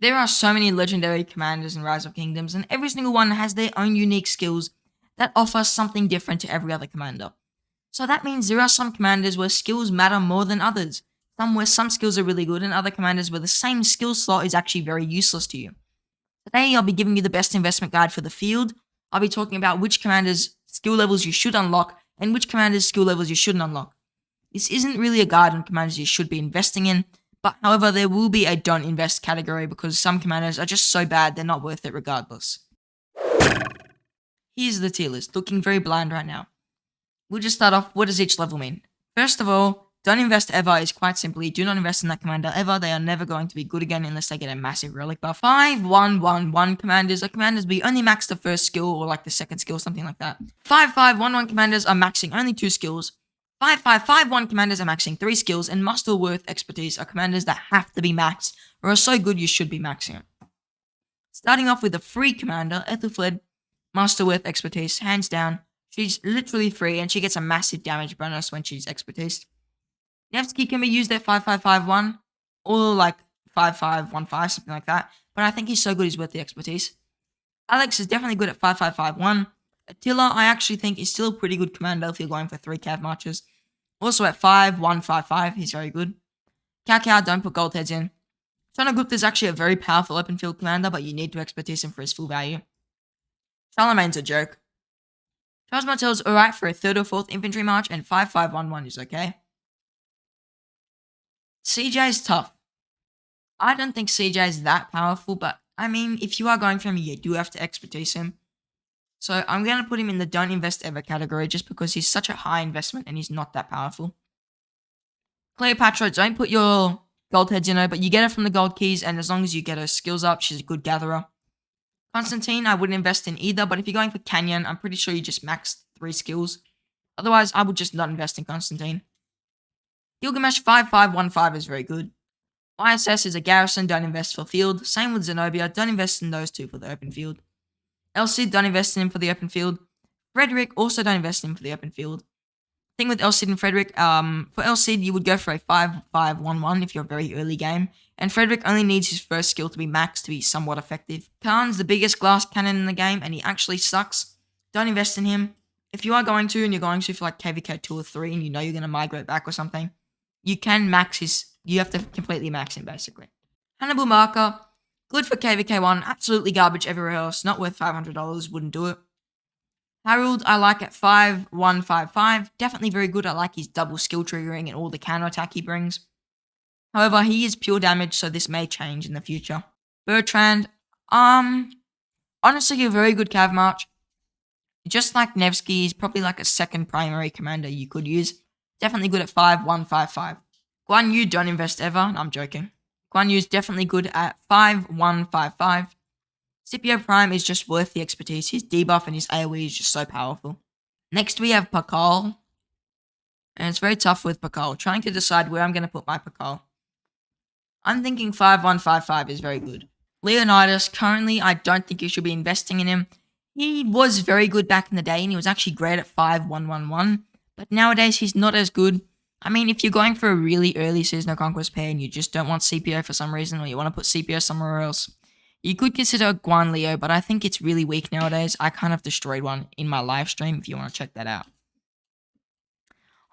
There are so many legendary commanders in Rise of Kingdoms, and every single one has their own unique skills that offer something different to every other commander. So that means there are some commanders where skills matter more than others. Some where some skills are really good, and other commanders where the same skill slot is actually very useless to you. Today, I'll be giving you the best investment guide for the field. I'll be talking about which commanders' skill levels you should unlock, and which commanders' skill levels you shouldn't unlock. This isn't really a guide on commanders you should be investing in, but however, there will be a don't invest category because some commanders are just so bad they're not worth it regardless. Here's the tier list, looking very bland right now. We'll just start off, what does each level mean? First of all, don't invest ever is quite simply, do not invest in that commander ever. They are never going to be good again unless they get a massive relic buff. 5-1-1-1 commanders are commanders but you only max the first skill or like the second skill, something like that. 5-5-1-1 commanders are maxing only 2 skills. 5-5-5-1 commanders are maxing 3 skills, and muster worth expertise are commanders that have to be maxed or are so good you should be maxing it. Starting off with a free commander, Ethelfled, muster worth expertise, hands down. She's literally free and she gets a massive damage bonus when she's expertise. Nevsky can be used at 5-5-5-1 or like 5-5-1-5, something like that, but I think he's so good he's worth the expertise. Alex is definitely good at 5-5-5-1. Attila, I actually think, is still a pretty good commander if you're going for 3 cav marches. Also at 5-1-5-5, he's very good. Cao, don't put gold heads in. Chandragupta is actually a very powerful open field commander, but you need to expertise him for his full value. Charlemagne's a joke. Charles Martel's alright for a 3rd or 4th infantry march, and 5-5-1-1 is okay. CJ is tough. I don't think CJ is that powerful, but I mean, if you are going for him, you do have to expertise him. So I'm going to put him in the don't invest ever category just because he's such a high investment and he's not that powerful. Cleopatra, don't put your gold heads in her, but you get her from the gold keys, and as long as you get her skills up, she's a good gatherer. Constantine, I wouldn't invest in either, but if you're going for Canyon, I'm pretty sure you just max 3 skills. Otherwise, I would just not invest in Constantine. Gilgamesh 5-5-1-5 is very good. YSS is a garrison, don't invest for field. Same with Zenobia, don't invest in those two for the open field. Elcid, don't invest in him for the open field. Frederick, also don't invest in him for the open field. Thing with Elcid and Frederick, for Elcid, you would go for a 5-5-1-1 if you're very early game, and Frederick only needs his first skill to be maxed to be somewhat effective. Khan's the biggest glass cannon in the game, and he actually sucks. Don't invest in him. If you are going to, and you're going to for like KVK 2 or 3, and you know you're going to migrate back or something, you can max his, you have to completely max him basically. Hannibal Marker, good for KVK 1, absolutely garbage everywhere else, not worth $500, wouldn't do it. Harold, I like at 5-1-5-5, definitely very good. I like his double skill triggering and all the counter attack he brings. However, he is pure damage, so this may change in the future. Bertrand, honestly a very good cav march. Just like Nevsky, he's probably like a second primary commander you could use. Definitely good at 5-1-5-5. Guan Yu, don't invest ever. No, I'm joking. Guan Yu's definitely good at 5-1-5-5. Scipio Prime is just worth the expertise. His debuff and his AoE is just so powerful. Next we have Pakal. And it's very tough with Pakal. Trying to decide where I'm going to put my Pakal. I'm thinking 5-1-5-5 is very good. Leonidas, currently I don't think you should be investing in him. He was very good back in the day and he was actually great at 5-1-1-1. But nowadays he's not as good. I mean, if you're going for a really early Seasonal Conquest pair and you just don't want CPO for some reason, or you want to put CPO somewhere else, you could consider Guan Leo, but I think it's really weak nowadays. I kind of destroyed one in my live stream if you want to check that out.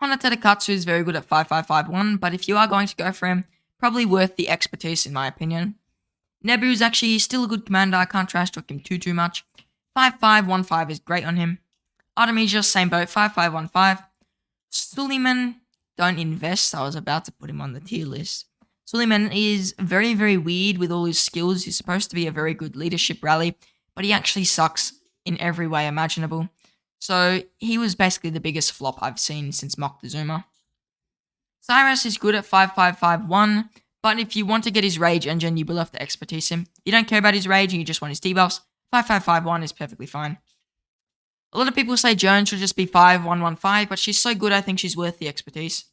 Hana Tadakatsu is very good at 5-5-5-1, but if you are going to go for him, probably worth the expertise in my opinion. Nebu is actually still a good commander. I can't trash talk him too much. 5-5-1-5 is great on him. Artemisia, same boat, 5-5-1-5. Suleiman, don't invest. I was about to put him on the tier list. Suleiman is very, very weird with all his skills. He's supposed to be a very good leadership rally, but he actually sucks in every way imaginable. So he was basically the biggest flop I've seen since Moctezuma. Cyrus is good at 5-5-5-1, but if you want to get his rage engine, you will have to expertise him. If you don't care about his rage and you just want his debuffs, 5-5-5-1 is perfectly fine. A lot of people say Joan should just be 5-1-1-5, but she's so good I think she's worth the expertise.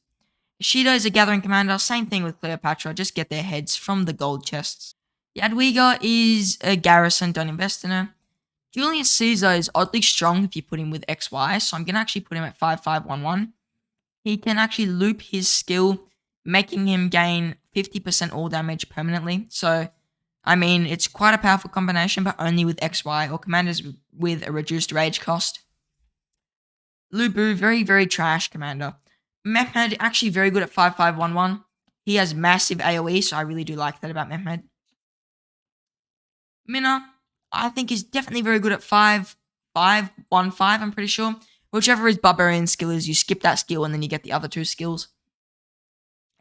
Ishido is a gathering commander, same thing with Cleopatra, just get their heads from the gold chests. Jadwiga is a garrison, don't invest in her. Julius Caesar is oddly strong if you put him with XY, so I'm going to actually put him at 5-5-1-1. He can actually loop his skill, making him gain 50% all damage permanently, so I mean, it's quite a powerful combination, but only with XY or commanders with a reduced rage cost. Lubu, very, very trash commander. Mehmed, actually very good at 5511. He has massive AoE, so I really do like that about Mehmed. Minna, I think is definitely very good at 5515, I'm pretty sure. Whichever his barbarian skill is, you skip that skill and then you get the other two skills.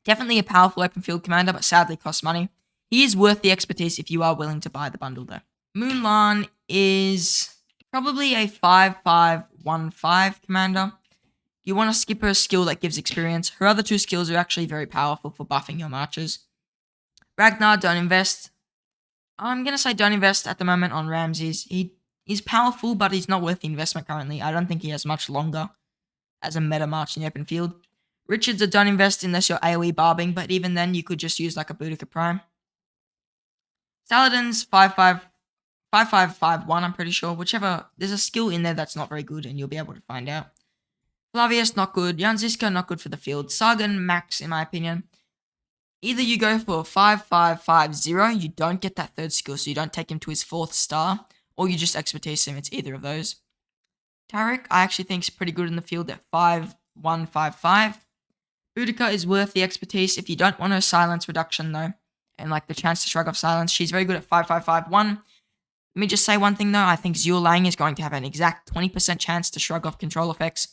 Definitely a powerful open field commander, but sadly costs money. He is worth the expertise if you are willing to buy the bundle though. Mulan is probably a 5515 commander. You want to skip her skill that gives experience. Her other two skills are actually very powerful for buffing your marches. Ragnar, don't invest. I'm going to say don't invest at the moment on Ramses. He is powerful, but he's not worth the investment currently. I don't think he has much longer as a meta march in the open field. Richards, don't invest unless you're AoE barbing, but even then you could just use like a Boudica Prime. Saladin's 5551, I'm pretty sure. Whichever, there's a skill in there that's not very good and you'll be able to find out. Flavius, not good. Jan Ziska, not good for the field. Sagan, max, in my opinion. Either you go for 5550, you don't get that third skill, so you don't take him to his 4th star, or you just expertise him. It's either of those. Tarek, I actually think is pretty good in the field at 5155. Boudica is worth the expertise if you don't want her silence reduction, though, and like the chance to shrug off silence. She's very good at 5551. Let me just say one thing, though. I think Zhu Lang is going to have an exact 20% chance to shrug off control effects.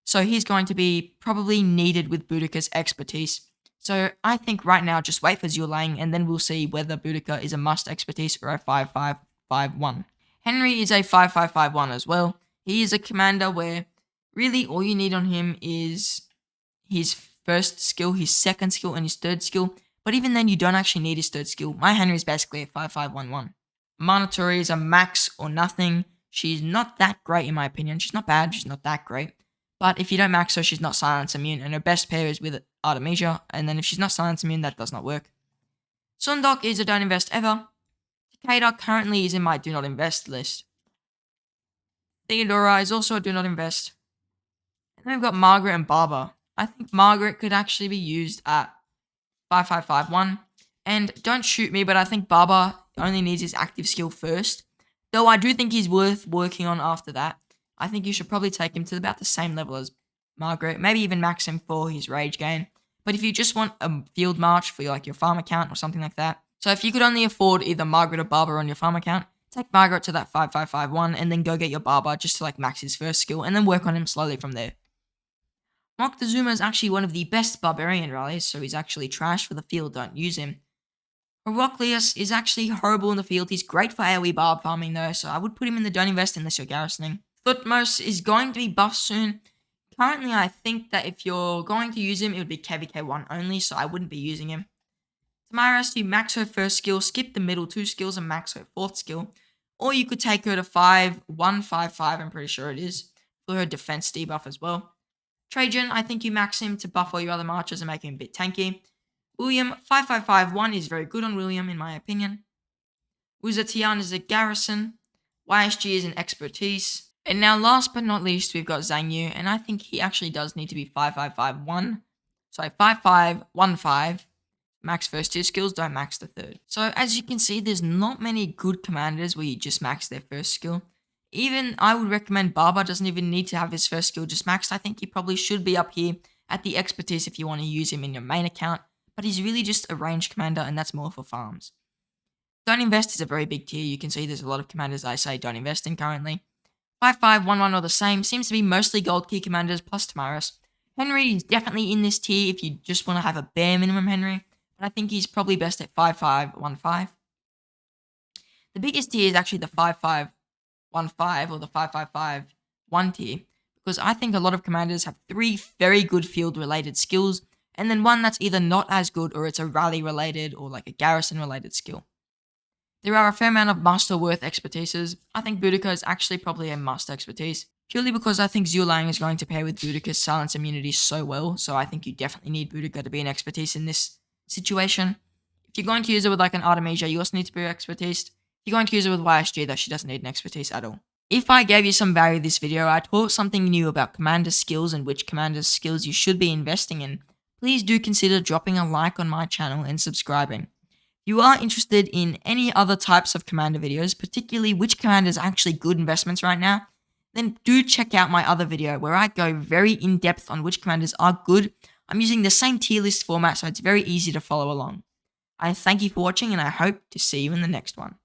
So he's going to be probably needed with Boudica's expertise. So I think right now, just wait for Zhu Lang, and then we'll see whether Boudica is a must expertise or a 5551. Henry is a 5551 as well. He is a commander where really all you need on him is his first skill, his second skill, and his third skill. But even then, you don't actually need his third skill. My Henry is basically a 5511. Manatori is a max or nothing. She's not that great in my opinion. She's not bad, she's not that great. But if you don't max her, she's not silence immune, and her best pair is with Artemisia, and then if she's not silence immune, that does not work. Sundok is a don't invest ever. Takeda currently is in my do not invest list. Theodora is also a do not invest. And then we've got Margaret and Barber. I think Margaret could actually be used at 5551. And don't shoot me, but I think Barber only needs his active skill first. Though I do think he's worth working on after that. I think you should probably take him to about the same level as Margaret. Maybe even max him for his rage gain. But if you just want a field march for like your farm account or something like that. So if you could only afford either Margaret or Barber on your farm account, take Margaret to that 5551 and then go get your Barber just to like max his first skill and then work on him slowly from there. Moctezuma is actually one of the best barbarian rallies, so he's actually trash for the field, don't use him. Heraclius is actually horrible in the field. He's great for AoE barb farming though, so I would put him in the don't invest unless you're garrisoning. Thutmose is going to be buffed soon. Currently, I think that if you're going to use him, it would be KVK1 only, so I wouldn't be using him. Tomyris, you max her first skill, skip the middle 2 skills, and max her 4th skill. Or you could take her to 5155, I'm pretty sure it is, for her defense debuff as well. Trajan, I think you max him to buff all your other marchers and make him a bit tanky. William, 5551 is very good on William, in my opinion. Wuzatian is a garrison. YSG is an expertise. And now, last but not least, we've got Zhang Yu, and I think he actually does need to be 5551. So 5515. Max first 2 skills, don't max the third. So as you can see, there's not many good commanders where you just max their first skill. Even I would recommend Barber doesn't even need to have his first skill just maxed. I think he probably should be up here at the expertise if you want to use him in your main account. But he's really just a ranged commander, and that's more for farms. Don't invest is a very big tier. You can see there's a lot of commanders I say don't invest in currently. 5511 or the same. Seems to be mostly gold key commanders plus Tomyris. Henry is definitely in this tier if you just want to have a bare minimum Henry. But I think he's probably best at 5515. The biggest tier is actually the 5515 or the 5551 tier. Because I think a lot of commanders have 3 very good field related skills. And then one that's either not as good or it's a rally related or like a garrison related skill. There are a fair amount of must or worth expertises. I think Boudica is actually probably a must expertise. Purely because I think Zhu Lang is going to pair with Boudica's silence immunity so well. So I think you definitely need Boudica to be an expertise in this situation. If you're going to use it with like an Artemisia, you also need to be expertise. If you're going to use it with YSG, though, she doesn't need an expertise at all. If I gave you some value this video, I taught something new about commander skills and which commander skills you should be investing in. Please do consider dropping a like on my channel and subscribing. If you are interested in any other types of commander videos, particularly which commander is actually good investments right now, then do check out my other video where I go very in-depth on which commanders are good. I'm using the same tier list format, so it's very easy to follow along. I thank you for watching, and I hope to see you in the next one.